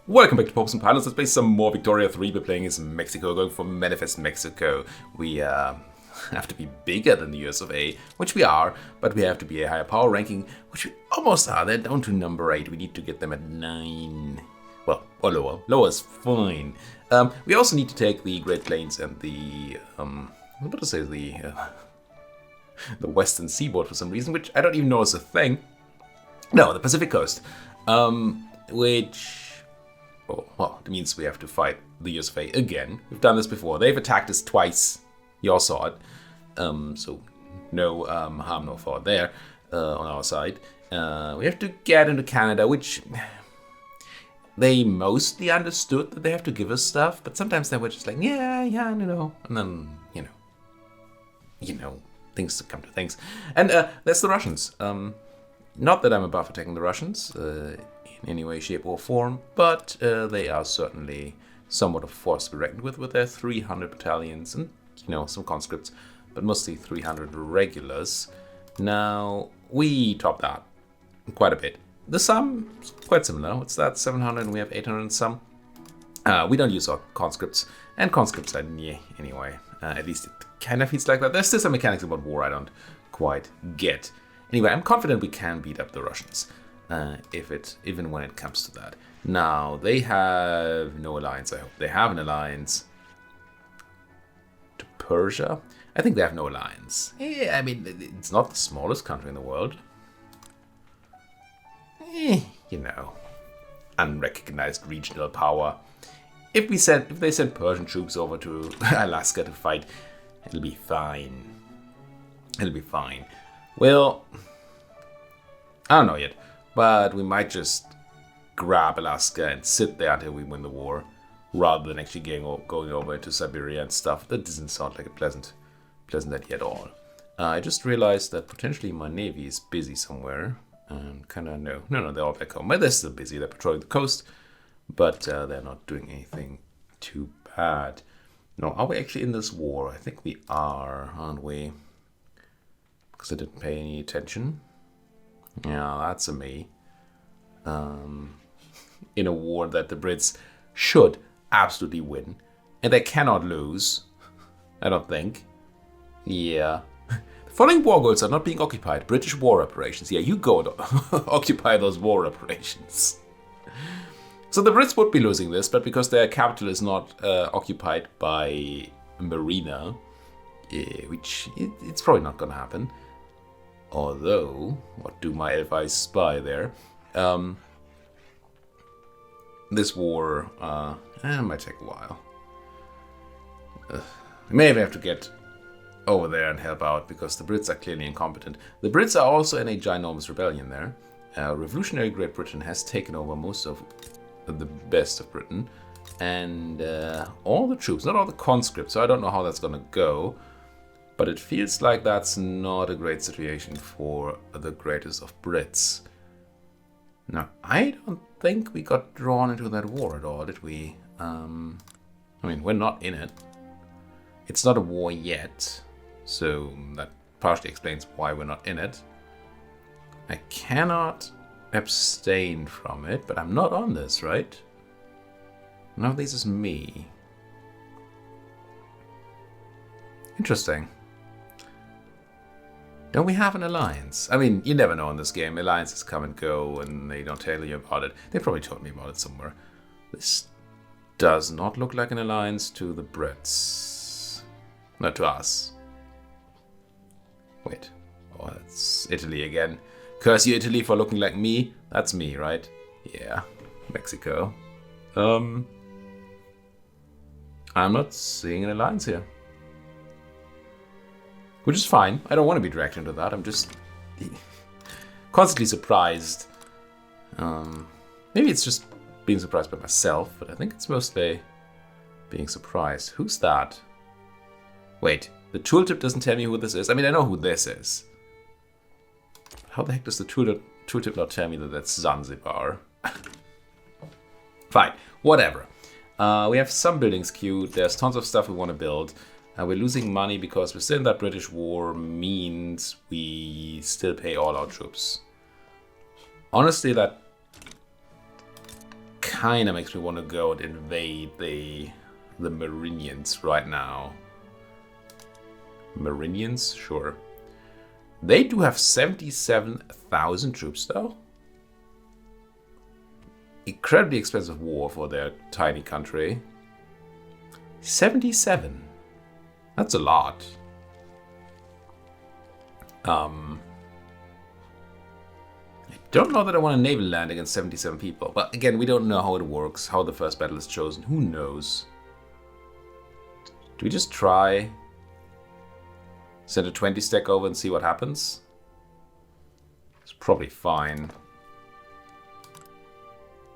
Welcome back to Popes and Pilots. Let's play some more Victoria 3. We're playing as Mexico, going for Manifest Mexico. We have to be bigger than the US of A, which we are, but we have to be a higher power ranking, which we almost are. They're down to number 8. We need to get them at 9. Well, or lower. Lower is fine. We also need to take the Great Plains and the, I'm about to say the Western Seaboard for some reason, which I don't even know is a thing. No, the Pacific Coast, which... Oh, well, it means we have to fight the US of A again. We've done this before. They've attacked us twice. You all saw it. So no harm, no fault there on our side. We have to get into Canada, which they mostly understood that they have to give us stuff, but sometimes they were just like, yeah, no. And then, you know, things come to things. And there's the Russians. Not that I'm above attacking the Russians, in any way, shape, or form, but they are certainly somewhat of a force to be reckoned with their 300 battalions and, you know, some conscripts, but mostly 300 regulars. Now, we top that quite a bit. The sum is quite similar. What's that? 700 and we have 800 and some. We don't use our conscripts, and conscripts are anyway. At least it kind of feels like that. There's still some mechanics about war I don't quite get. Anyway, I'm confident we can beat up the Russians. Even when it comes to that. Now, they have no alliance, I hope. They have an alliance to Persia. I think they have no alliance. Yeah, I mean, it's not the smallest country in the world. You know, unrecognized regional power. If they send Persian troops over to Alaska to fight, it'll be fine. It'll be fine. Well, I don't know yet. But we might just grab Alaska and sit there until we win the war, rather than actually going over into Siberia and stuff. That doesn't sound like a pleasant idea at all. I just realized that potentially my navy is busy somewhere. No, they're all back home. But they're still busy. They're patrolling the coast, but they're not doing anything too bad. No, are we actually in this war? I think we are, aren't we? Because I didn't pay any attention. Yeah, that's a me. In a war that the Brits should absolutely win. And they cannot lose. I don't think. Yeah. The following war goals are not being occupied. British war operations. Yeah, you go and occupy those war operations. So the Brits would be losing this, but because their capital is not occupied by Marina, which it's probably not going to happen. Although, what do my elf eyes spy there? This war might take a while. We may even have to get over there and help out because the Brits are clearly incompetent. The Brits are also in a ginormous rebellion there. Revolutionary Great Britain has taken over most of the best of Britain. And all the troops, not all the conscripts, so I don't know how that's going to go. But it feels like that's not a great situation for the greatest of Brits. Now, I don't think we got drawn into that war at all, did we? I mean, we're not in it. It's not a war yet, so that partially explains why we're not in it. I cannot abstain from it, but I'm not on this, right? None of these is me. Interesting. Don't we have an alliance? I mean, you never know in this game. Alliances come and go and they don't tell you about it. They probably told me about it somewhere. This does not look like an alliance to the Brits. Not to us. Wait. Oh, that's Italy again. Curse you, Italy, for looking like me. That's me, right? Yeah. Mexico. I'm not seeing an alliance here. Which is fine. I don't want to be dragged into that. I'm just constantly surprised. Maybe it's just being surprised by myself, but I think it's mostly being surprised. Who's that? Wait, the tooltip doesn't tell me who this is. I mean, I know who this is. How the heck does the tooltip not tell me that that's Zanzibar? Fine, whatever. We have some buildings queued. There's tons of stuff we want to build. We're losing money because we're still in that British war, means we still pay all our troops. Honestly, that kind of makes me want to go and invade the Marinians right now. Marinians? Sure. They do have 77,000 troops, though. Incredibly expensive war for their tiny country. 77. That's a lot. I don't know that I want a naval land against 77 people. But again, we don't know how it works, how the first battle is chosen. Who knows? Do we just try? Send a 20 stack over and see what happens? It's probably fine.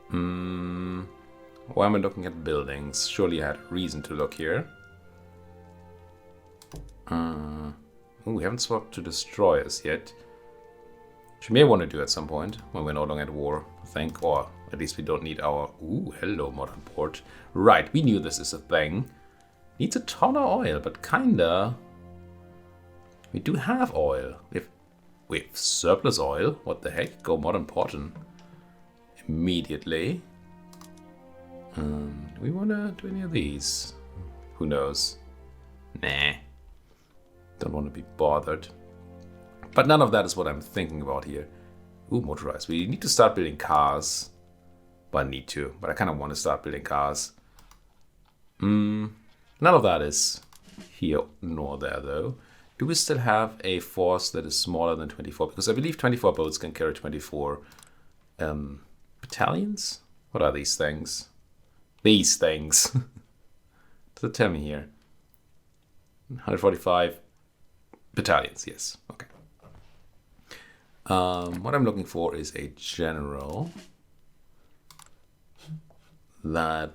Why am I looking at buildings? Surely I had a reason to look here. We haven't swapped to destroyers yet. Which we may want to do at some point when we're no longer at war, I think. Or at least we don't need our... Ooh, hello, modern port. Right, we knew this is a thing. Needs a ton of oil, but kinda... We do have oil. We have surplus oil. What the heck? Go modern portin. Immediately. Do we want to do any of these? Who knows? Nah. Don't want to be bothered. But none of that is what I'm thinking about here. Ooh, motorized. We need to start building cars. Well, I need to, but I kind of want to start building cars. None of that is here nor there, though. Do we still have a force that is smaller than 24? Because I believe 24 boats can carry 24 battalions? What are these things? These things. Does it tell me here? 145 battalions, yes. Okay. What I'm looking for is a general that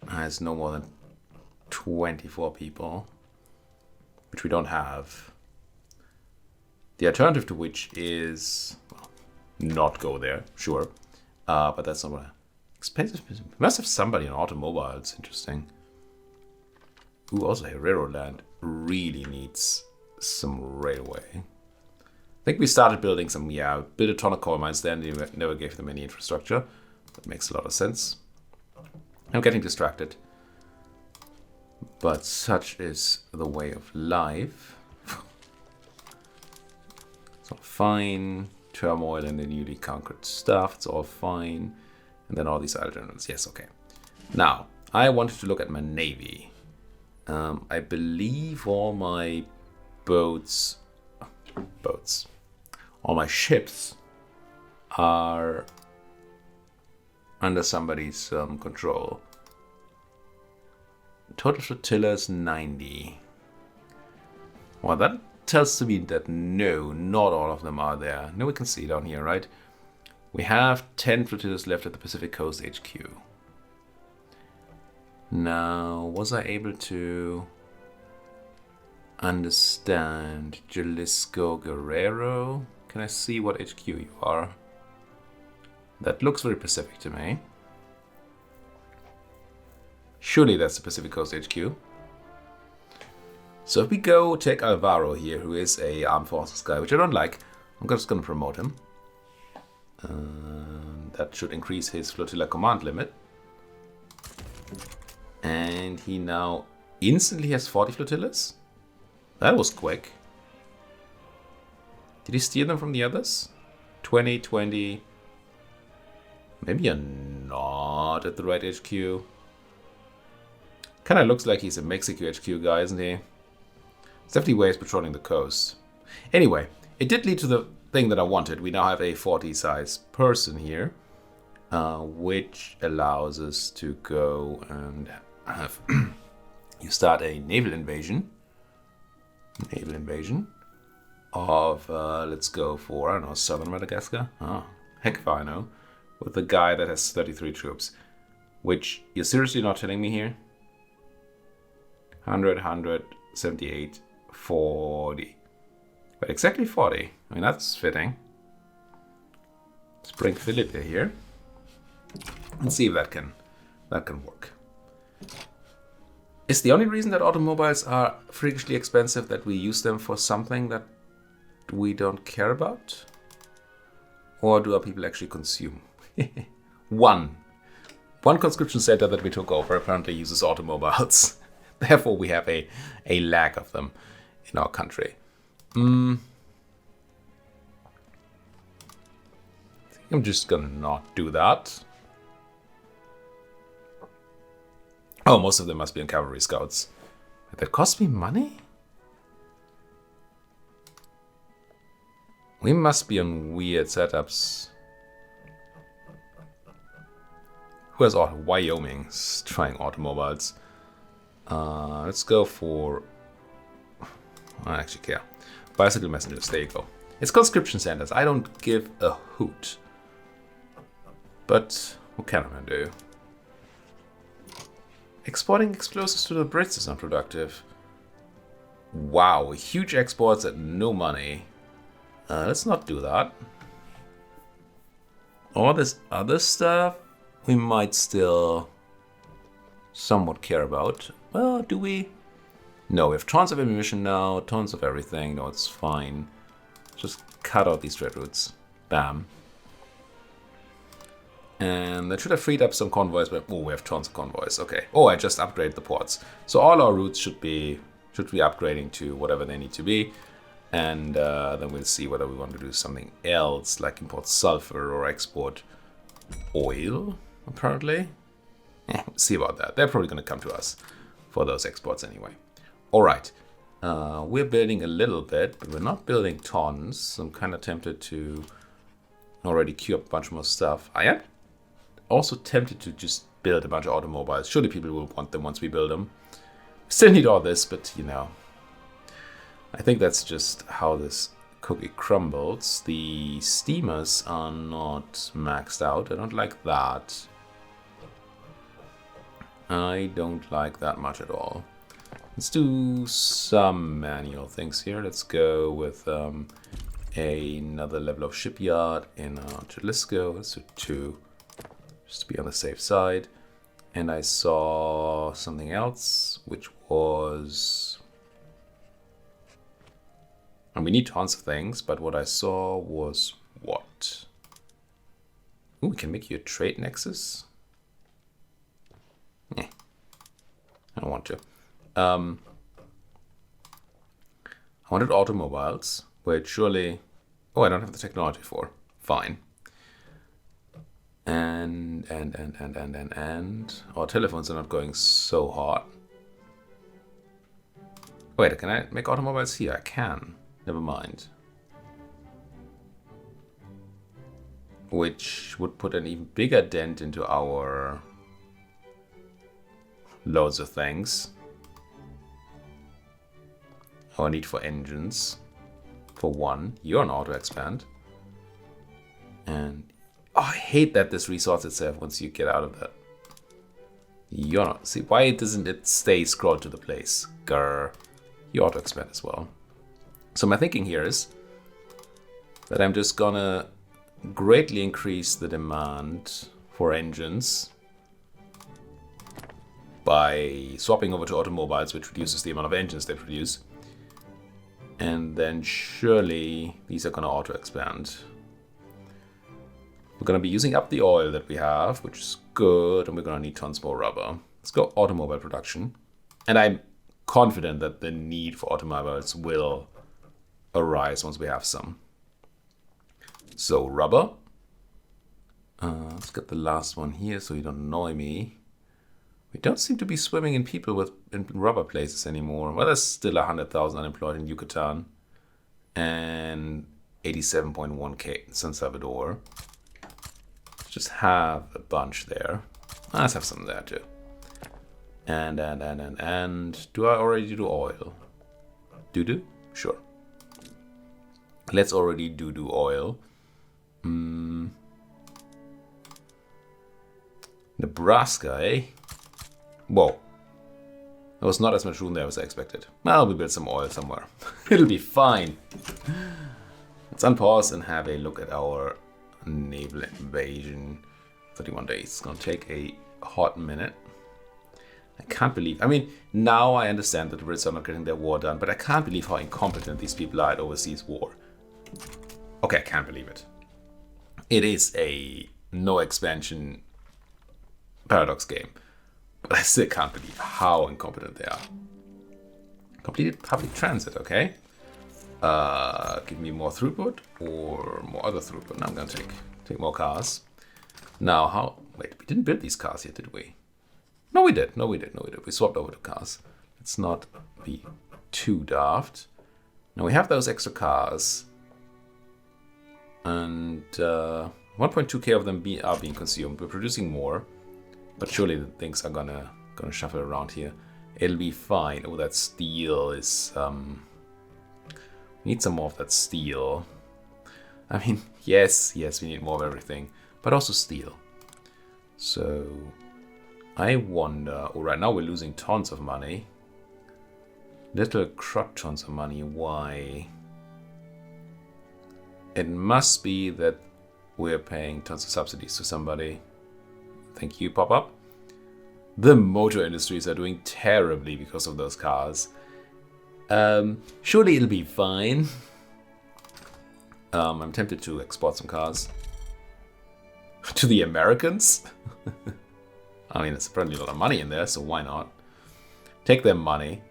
has no more than 24 people, which we don't have. The alternative to which is, well, not go there, sure. But that's not what I... Expensive. We must have somebody in automobiles. Interesting. Ooh, also railroad land really needs some railway. I think we started building some, built a ton of coal mines then. We never gave them any infrastructure. That makes a lot of sense. I'm getting distracted. But such is the way of life. It's all fine. Turmoil in the newly conquered stuff. It's all fine. And then all these other generals. Yes, okay. Now, I wanted to look at my navy. I believe all my all my ships are under somebody's control. Total flotilla is 90. Well, that tells me that no, not all of them are there. No, we can see down here, right? We have 10 flotillas left at the Pacific Coast HQ. Now, was I able to understand Jalisco Guerrero? Can I see what HQ you are? That looks very Pacific to me. Surely that's the Pacific Coast HQ. So if we go take Alvaro here, who is a armed forces guy, which I don't like, I'm just going to promote him. That should increase his flotilla command limit. And he now instantly has 40 flotillas. That was quick. Did he steal them from the others? 20, 20. Maybe you're not at the right HQ. Kind of looks like he's a Mexico HQ guy, isn't he? It's definitely where he's patrolling the coast. Anyway, it did lead to the thing that I wanted. We now have a 40 size person here, which allows us to go and have you start a naval invasion of let's go for, I don't know, southern Madagascar. Heck if I know. With the guy that has 33 troops, which you're seriously not telling me here? 100, 78, 40. But exactly 40. I mean, that's fitting. Let's bring Felipe here and see if that can work. Is the only reason that automobiles are freakishly expensive that we use them for something that we don't care about? Or do our people actually consume? One One conscription center that we took over apparently uses automobiles. Therefore, we have a lack of them in our country. I'm just gonna not do that. Oh, most of them must be in cavalry scouts. That cost me money? We must be on weird setups. Who has Wyoming's trying automobiles? Let's go for... I don't actually care. Bicycle messengers, there you go. It's conscription centers. I don't give a hoot. But what can I do? Exporting explosives to the Brits is unproductive. Wow, huge exports at no money. Let's not do that. All this other stuff we might still somewhat care about. Well, do we? No, we have tons of ammunition now, tons of everything. No, it's fine. Just cut out these trade routes. Bam. And that should have freed up some convoys, but oh, we have tons of convoys. Okay. Oh, I just upgraded the ports. So all our routes should be upgrading to whatever they need to be. And then we'll see whether we want to do something else, like import sulfur or export oil, apparently. We'll see about that. They're probably going to come to us for those exports anyway. All right. We're building a little bit, but we're not building tons. So I'm kind of tempted to already queue up a bunch more stuff. I am also tempted to just build a bunch of automobiles. Surely people will want them once we build them. Still need all this, but you know, I think that's just how this cookie crumbles. The steamers are not maxed out. I don't like that. I don't like that much at all. Let's do some manual things here. Let's go with another level of shipyard in Jalisco. Let's do 2, just to be on the safe side. And I saw something else, which was... And we need tons of things, but what I saw was what? Ooh, we can make you a trade nexus? I don't want to. I wanted automobiles, which surely... Oh, I don't have the technology for. Fine. And our telephones are not going so hot. Wait, can I make automobiles here? I can. Never mind. Which would put an even bigger dent into our loads of things. Our need for engines. For one, you're an auto expand. And oh, I hate that this resorts itself once you get out of that. You're not. See, why doesn't it stay scrolled to the place? Grr. You auto expand as well. So my thinking here is that I'm just gonna greatly increase the demand for engines by swapping over to automobiles, which reduces the amount of engines they produce. And then surely these are gonna auto expand. We're gonna be using up the oil that we have, which is good, and we're gonna need tons more rubber. Let's go automobile production. And I'm confident that the need for automobiles will arise once we have some. So rubber. Let's get the last one here so you don't annoy me. We don't seem to be swimming in people in rubber places anymore. Well, there's still 100,000 unemployed in Yucatan and 87.1k in San Salvador. Let's just have a bunch there. Let's have some there too. And do I already do oil? Do? Sure. Let's already do oil. Nebraska, eh? Whoa. There was not as much room there as I expected. Well, we built some oil somewhere. It'll be fine. Let's unpause and have a look at our naval invasion. 31 days. It's gonna take a hot minute. I can't believe... I mean, now I understand that the Brits are not getting their war done, but I can't believe how incompetent these people are at overseas war. Okay, I can't believe it. It is a no expansion Paradox game. But I still can't believe how incompetent they are. Completed public transit, okay. Give me more throughput or more other throughput. Now I'm gonna take more cars. Now how, wait, we didn't build these cars yet, did we? No, we did. We swapped over to cars. Let's not be too daft. Now we have those extra cars. And 1.2k of them are being consumed. We're producing more. But surely the things are gonna shuffle around here. It'll be fine. Oh, that steel is... we need some more of that steel. I mean, yes, we need more of everything. But also steel. So... I wonder... Oh, right now we're losing tons of money. Little crud tons of money. Why? It must be that we're paying tons of subsidies to somebody. Thank you, pop-up. The motor industries are doing terribly because of those cars. Surely it'll be fine. I'm tempted to export some cars. To the Americans? I mean, there's apparently a lot of money in there, so why not? Take their money.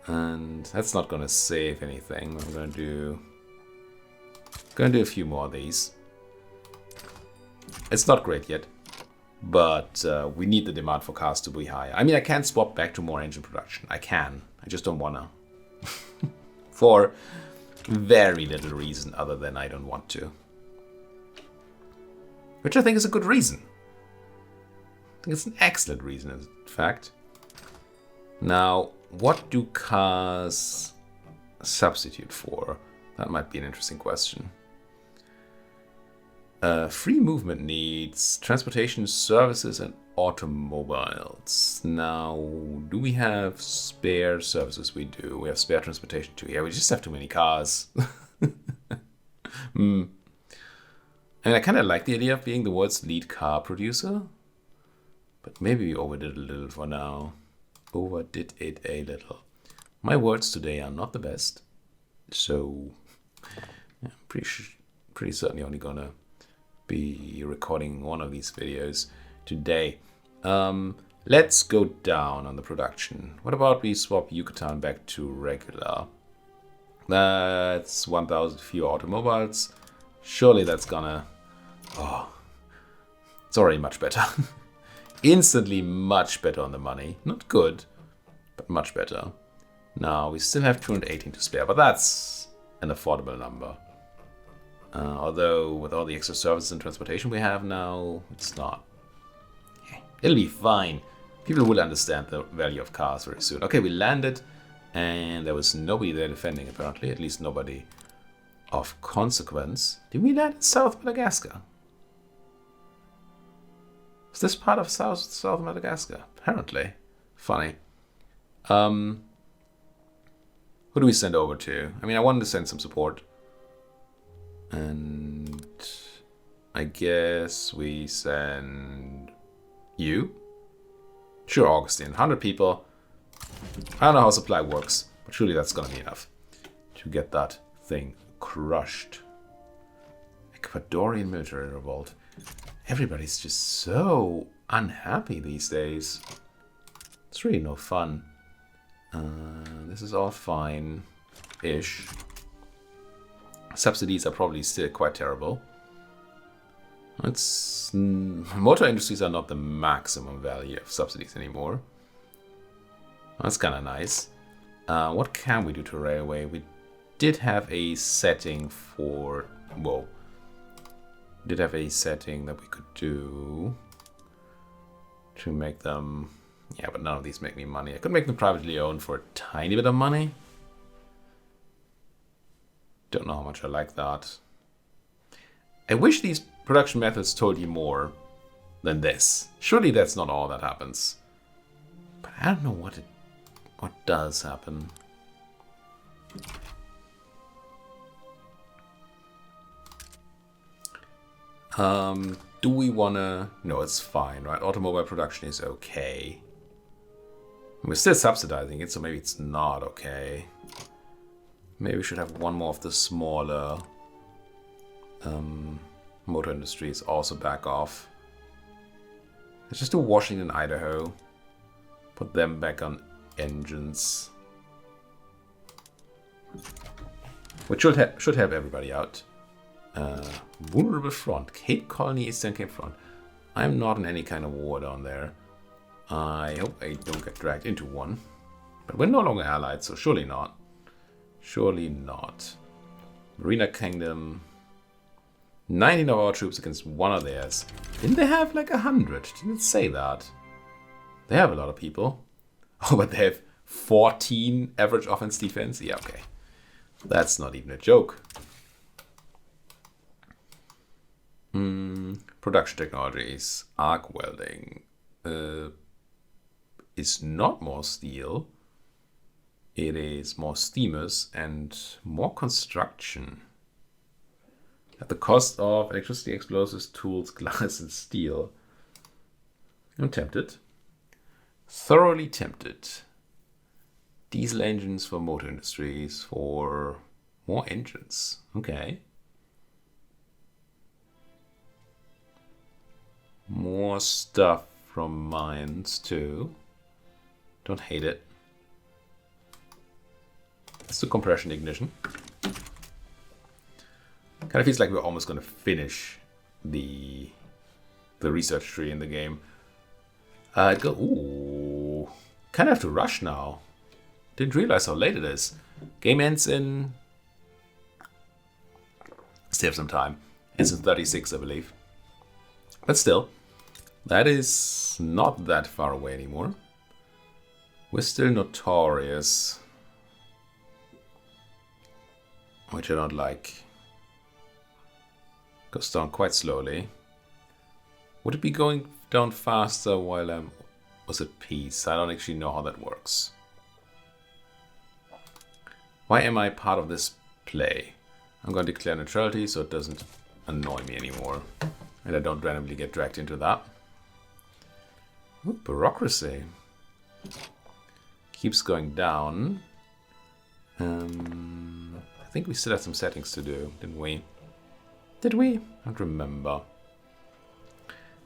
And that's not going to save anything. I'm going to do a few more of these. It's not great yet. But we need the demand for cars to be higher. I mean, I can swap back to more engine production. I can. I just don't want to. For very little reason other than I don't want to. Which I think is a good reason. I think it's an excellent reason, in fact. Now, what do cars substitute for? That might be an interesting question. Free movement needs transportation services and automobiles. Now, do we have spare services? We do. We have spare transportation too. Yeah, we just have too many cars. I mean, I kind of like the idea of being the world's lead car producer. But maybe we overdid it a little for now. Overdid it a little. My words today are not the best. So, yeah, I'm pretty certainly only gonna be recording one of these videos today. Let's go down on the production. What about we swap Yucatan back to regular? That's 1,000 fewer automobiles. Surely that's gonna... Oh, it's already much better. Instantly much better on the money. Not good, but much better. Now, we still have 218 to spare, but that's an affordable number. Although, with all the extra services and transportation we have now, it's not. It'll be fine. People will understand the value of cars very soon. Okay, we landed, and there was nobody there defending, apparently. At least nobody of consequence. Did we land in South Madagascar? Is this part of South Madagascar? Apparently. Funny. Who do we send over to? I mean, I wanted to send some support. And I guess we send you? Sure, Augustine. 100 people. I don't know how supply works, but surely that's gonna be enough to get that thing crushed. Ecuadorian military revolt. Everybody's just so unhappy these days. It's really no fun. This is all fine-ish. Subsidies are probably still quite terrible. Motor industries are not the maximum value of subsidies anymore. That's kind of nice. What can we do to railway? We did have a setting for... Whoa. Did have a setting that we could do to make them... Yeah, but none of these make me money. I could make them privately owned for a tiny bit of money. Don't know how much I like that. I wish these production methods told you more than this. Surely that's not all that happens. But I don't know what does happen. Do we wanna... No, it's fine, right? Automobile production is okay. We're still subsidizing it, so maybe it's not okay. Maybe we should have one more of the smaller motor industries also back off. Let's just do Washington, Idaho. Put them back on engines. Which should help everybody out. Vulnerable front. Cape Colony, Eastern Cape Front. I'm not in any kind of war down there. I hope I don't get dragged into one. But we're no longer allied, so surely not. Surely not. Marina Kingdom. 19 of our troops against one of theirs. Didn't they have like 100? Didn't it say that? They have a lot of people. Oh, but they have 14 average offense defense? Yeah, okay. That's not even a joke. Production technologies. Arc welding. Is not more steel. It is more steamers and more construction. At the cost of electricity, explosives, tools, glass, and steel. I'm tempted. Thoroughly tempted. Diesel engines for motor industries, for more engines. Okay. More stuff from mines too. Don't hate it. Let's do compression ignition. Kind of feels like we're almost going to finish the research tree in the game. Ooh. Kind of have to rush now. Didn't realize how late it is. Game ends in... Still have some time. Ends in 36, I believe. But still, that is not that far away anymore. We're still notorious. Which I don't like. Goes down quite slowly. Would it be going down faster while I was at peace? I don't actually know how that works. Why am I part of this play? I'm going to declare neutrality so it doesn't annoy me anymore. And I don't randomly get dragged into that. Ooh, bureaucracy. Keeps going down. I think we still have some settings to do, didn't we? Did we? I don't remember.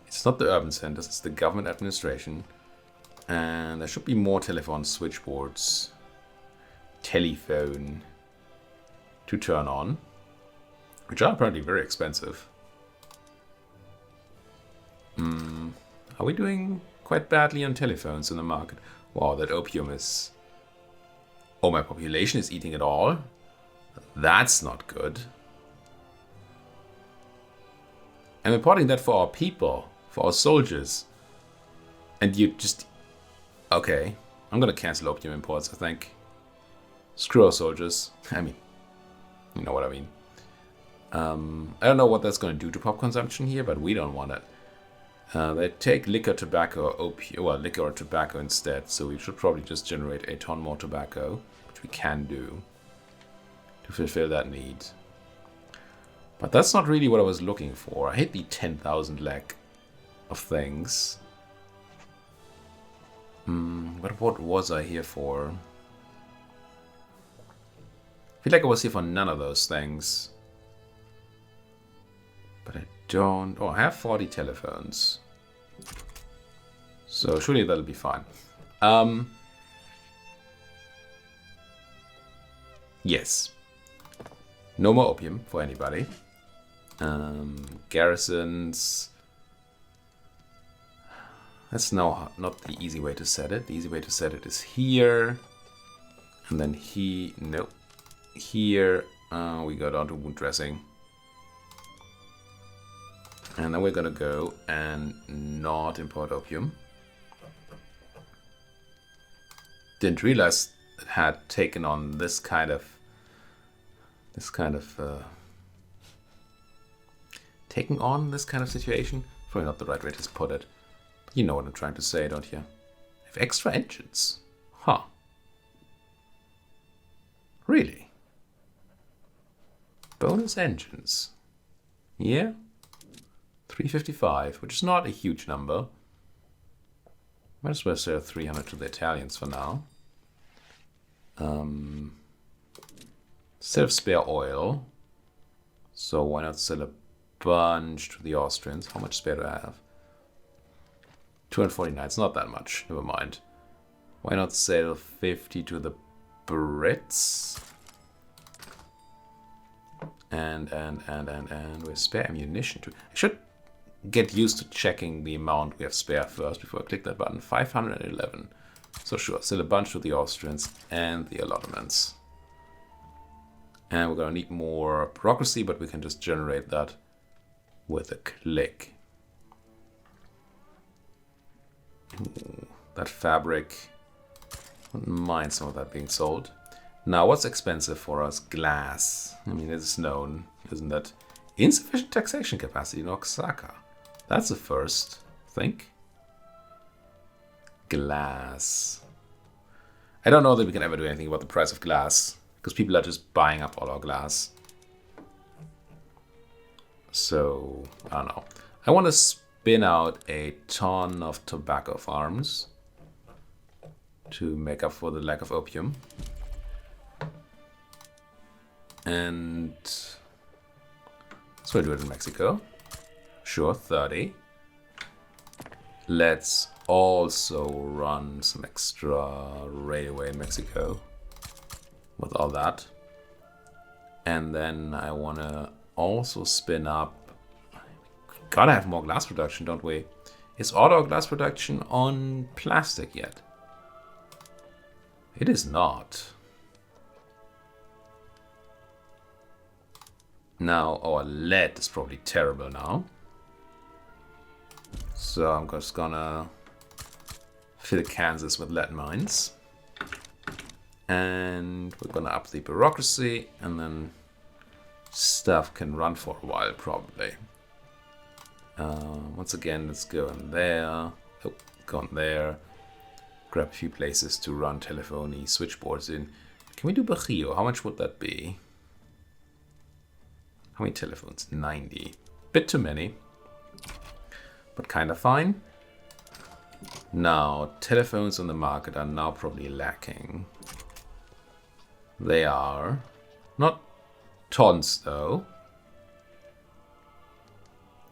It's not the urban centers, it's the government administration. And there should be more telephone switchboards. Telephone. To turn on. Which are apparently very expensive. Are we doing quite badly on telephones in the market? Wow, that opium is... Oh, my population is eating it all? That's not good. I'm importing that for our people, for our soldiers. And you just... Okay, I'm gonna cancel opium imports, I think. Screw our soldiers. I mean, you know what I mean. I don't know what that's gonna do to pop consumption here, but we don't want it. They take liquor, tobacco, liquor or tobacco instead, so we should probably just generate a ton more tobacco, which we can do, to fulfill that need. But that's not really what I was looking for. I hate the 10,000 lack of things. But what was I here for? I feel like I was here for none of those things. But I don't... Oh, I have 40 telephones. So surely that'll be fine. Yes. No more opium for anybody. Garrisons. That's now not the easy way to set it. The easy way to set it is here. And then nope. Here we go down to wound dressing. And then we're gonna go and not import opium. Didn't realize it had taken on this kind of taking on this kind of situation. Probably not the right way to put it. But you know what I'm trying to say, don't you? I have extra engines. Huh. Really? Bonus engines. Yeah? 355, which is not a huge number. Might as well sell 300 to the Italians for now. Still have spare oil. So why not sell a bunch to the Austrians? How much spare do I have? 249, it's not that much. Never mind. Why not sell 50 to the Brits? And we spare ammunition too. I should get used to checking the amount we have spare first before I click that button. 511. So sure, still a bunch to the Austrians and the allotments. And we're gonna need more bureaucracy, but we can just generate that with a click. Ooh, that fabric, wouldn't mind some of that being sold. Now, what's expensive for us? Glass. I mean, it's known, isn't it? Insufficient taxation capacity in Osaka. That's the first, I think. Glass. I don't know that we can ever do anything about the price of glass, because people are just buying up all our glass. So, I don't know. I want to spin out a ton of tobacco farms to make up for the lack of opium. And so I do it in Mexico. Sure, 30. Let's also run some extra railway in Mexico with all that. And then I want to also spin up. Gotta have more glass production, don't we? Is all our glass production on plastic yet? It is not. Now our lead is probably terrible now. So I'm just gonna fill Kansas with lead mines. And we're gonna up the bureaucracy, and then stuff can run for a while probably. Once again, let's go in there. Oh, go in there. Grab a few places to run telephony switchboards in. Can we do Bajío? How much would that be? How many telephones? 90. Bit too many, but kind of fine. Now, telephones on the market are now probably lacking. They are. Not tons, though.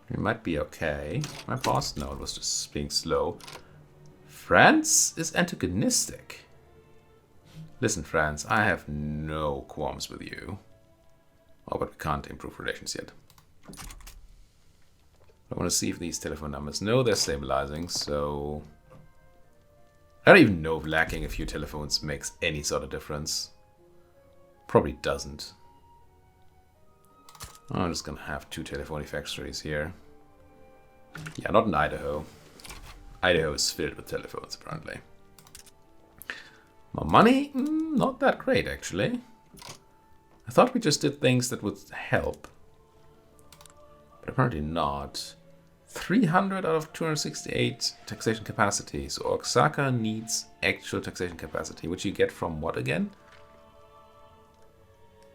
It might be okay. My boss, no, it was just being slow. France is antagonistic. Listen, France, I have no qualms with you. Oh, but we can't improve relations yet. I want to see if these telephone numbers... No, they're stabilizing, so... I don't even know if lacking a few telephones makes any sort of difference. Probably doesn't. I'm just gonna have 2 telephony factories here. Yeah, not in Idaho. Idaho is filled with telephones, apparently. More money? Not that great, actually. I thought we just did things that would help. But apparently not. 300 out of 268 taxation capacity. So Osaka needs actual taxation capacity, which you get from what again?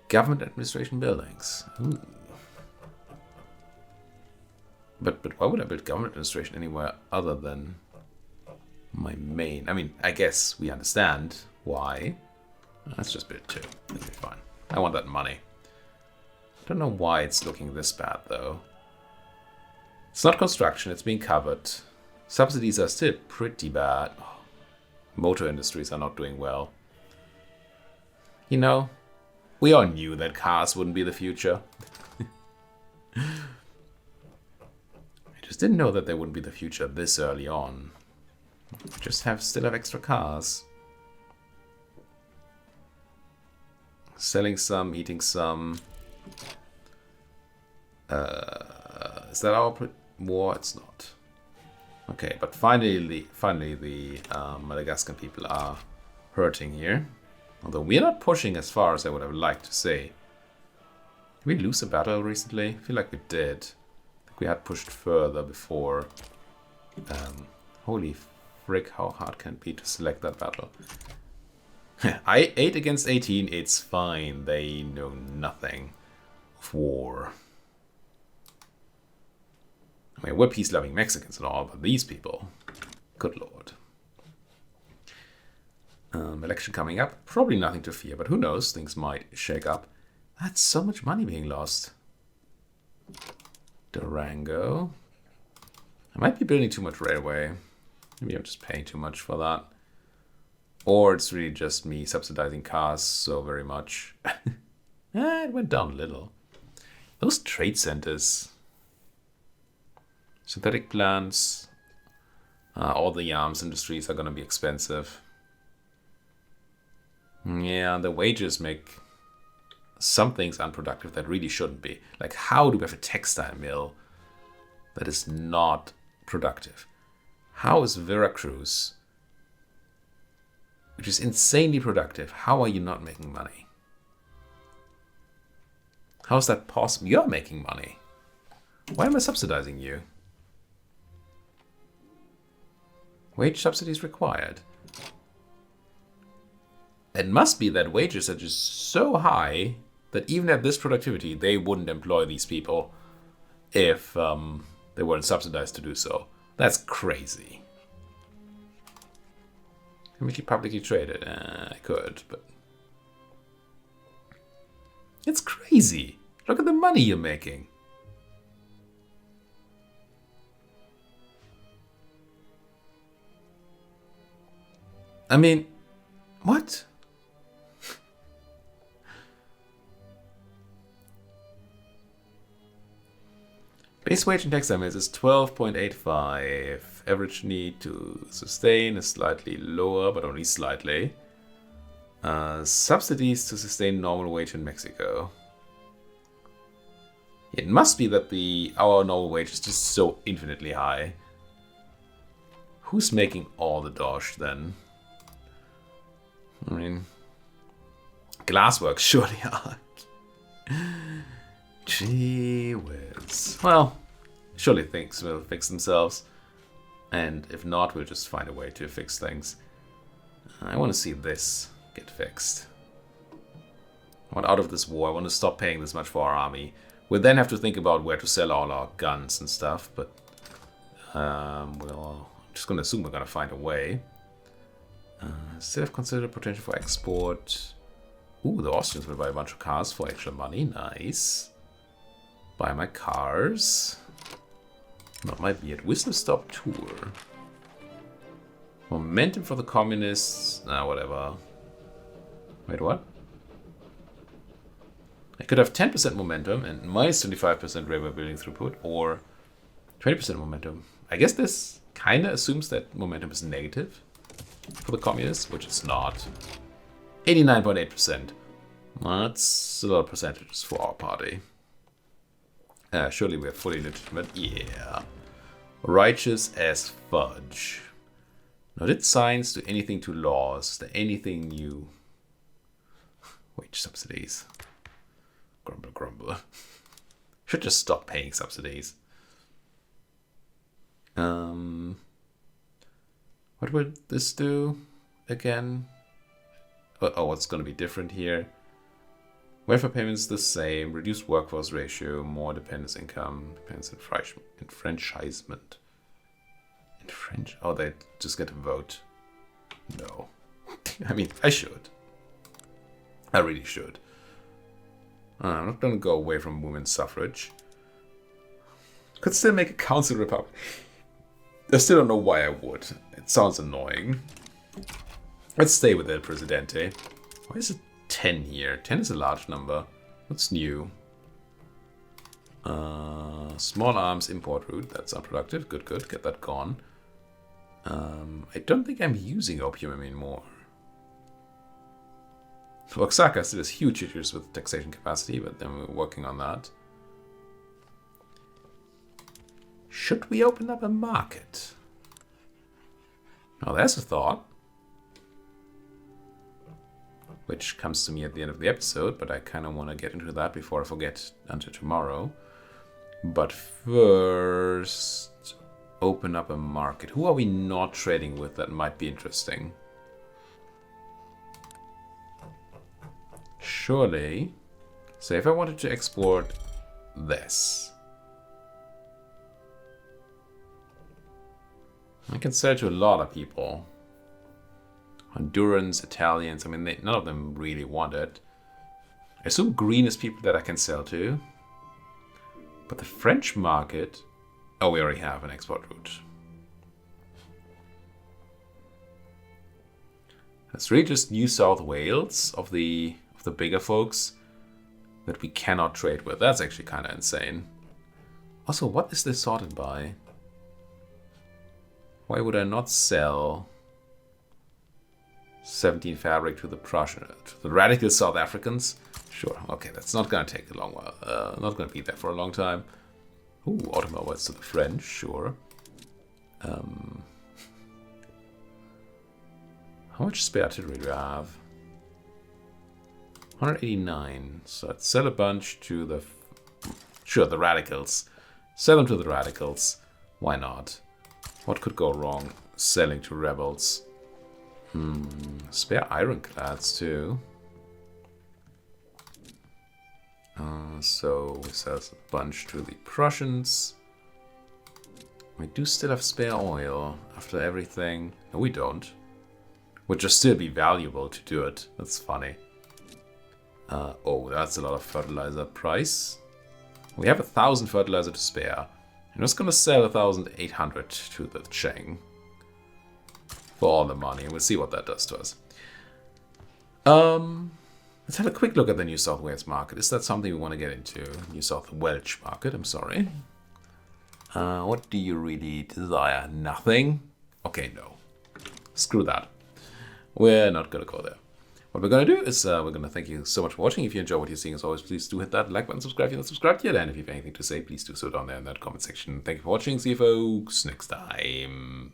Government administration buildings. Ooh. But why would I build government administration anywhere other than my main? I mean, I guess we understand why. Let's just build 2. That'll be fine. I want that money. I don't know why it's looking this bad, though. It's not construction, it's being covered. Subsidies are still pretty bad. Oh, motor industries are not doing well. You know, we all knew that cars wouldn't be the future. I just didn't know that they wouldn't be the future this early on. Just still have extra cars. Selling some, eating some. Is that our war? It's not. Okay, but finally the Madagascan people are hurting here. Although we are not pushing as far as I would have liked to say. Did we lose a battle recently? I feel like we did. I think we had pushed further before. Holy frick, how hard can it be to select that battle? 8 against 18, it's fine. They know nothing of war. I mean, we're peace-loving Mexicans and all, but these people, good lord. Election coming up, probably nothing to fear, but who knows, things might shake up. That's so much money being lost. Durango. I might be building too much railway. Maybe I'm just paying too much for that. Or it's really just me subsidizing cars so very much. It went down a little. Those trade centers. Synthetic plants. All the arms industries are going to be expensive. Yeah, the wages make some things unproductive that really shouldn't be. Like, how do we have a textile mill that is not productive? How is Veracruz, which is insanely productive, how are you not making money? How is that possible? You're making money. Why am I subsidizing you? Wage subsidies required. It must be that wages are just so high that even at this productivity, they wouldn't employ these people if they weren't subsidized to do so. That's crazy. Can we keep publicly traded? I could, but... It's crazy. Look at the money you're making. I mean, what? Base wage in textile mills is 12.85. Average need to sustain is slightly lower, but only slightly. Subsidies to sustain normal wage in Mexico. It must be that our normal wage is just so infinitely high. Who's making all the dosh then? I mean, Glassworks surely are. Gee whiz. Well, surely things will fix themselves. And if not, we'll just find a way to fix things. I want to see this get fixed. I want out of this war. I want to stop paying this much for our army. We'll then have to think about where to sell all our guns and stuff. But, well, I'm just going to assume we're going to find a way. Still have considered potential for export. Ooh, the Austrians will buy a bunch of cars for extra money. Nice. Buy my cars. Not my beard. Whistle Stop Tour. Momentum for the communists. Nah, whatever. Wait, what? I could have 10% momentum and minus 25% railway building throughput, or 20% momentum. I guess this kind of assumes that momentum is negative for the communists, which it's not. 89.8%. That's a lot of percentages for our party. Surely we're fully legitimate. Yeah. Righteous as fudge. Now, did science do anything to laws? Is there anything new? Wage subsidies. Grumble, grumble. Should just stop paying subsidies. What would this do again? Oh, what's going to be different here? Welfare payments the same. Reduced workforce ratio. More dependence income. Dependence enfranchisement. In French? Oh, they just get a vote. No. I mean, I should. I really should. I'm not going to go away from women's suffrage. Could still make a council republic. I still don't know why I would. It sounds annoying. Let's stay with El Presidente. Why is it 10 here? 10 is a large number. What's new? Small arms import route. That's unproductive. Good, good. Get that gone. I don't think I'm using opium anymore. Oaxaca still has huge issues with taxation capacity, but then we're working on that. Should we open up a market? Oh, there's a thought. Which comes to me at the end of the episode, but I kind of want to get into that before I forget until tomorrow. But first, open up a market. Who are we not trading with that might be interesting? Surely, say if I wanted to export this, I can sell to a lot of people. Hondurans, Italians, I mean, none of them really want it. I assume green is people that I can sell to. But the French market... Oh, we already have an export route. It's really just New South Wales of the bigger folks that we cannot trade with. That's actually kind of insane. Also, what is this sorted by? Why would I not sell 17 fabric to the radical South Africans? Sure, okay, that's not gonna take a long while. Not gonna be there for a long time. Ooh, automobiles to the French, sure. How much spare artillery do I have? 189. So I'd sell a bunch to the... Sure, the radicals. Sell them to the radicals. Why not? What could go wrong? Selling to rebels. Spare ironclads too. So we sell a bunch to the Prussians. We do still have spare oil after everything. No, we don't. Would just still be valuable to do it. That's funny. Oh, that's a lot of fertilizer price. We have 1,000 fertilizer to spare. I'm just gonna sell 1,800 to the Cheng for all the money. We'll see what that does to us. Let's have a quick look at the New South Wales market. Is that something we want to get into? New South Welsh market, I'm sorry. What do you really desire? Nothing? Okay, no. Screw that. We're not gonna go there. What we're gonna do is we're gonna thank you so much for watching. If you enjoy what you're seeing, as always, please do hit that like button, subscribe if you're not subscribed yet, and if you have anything to say, please do so down there in that comment section. Thank you for watching. See you folks next time.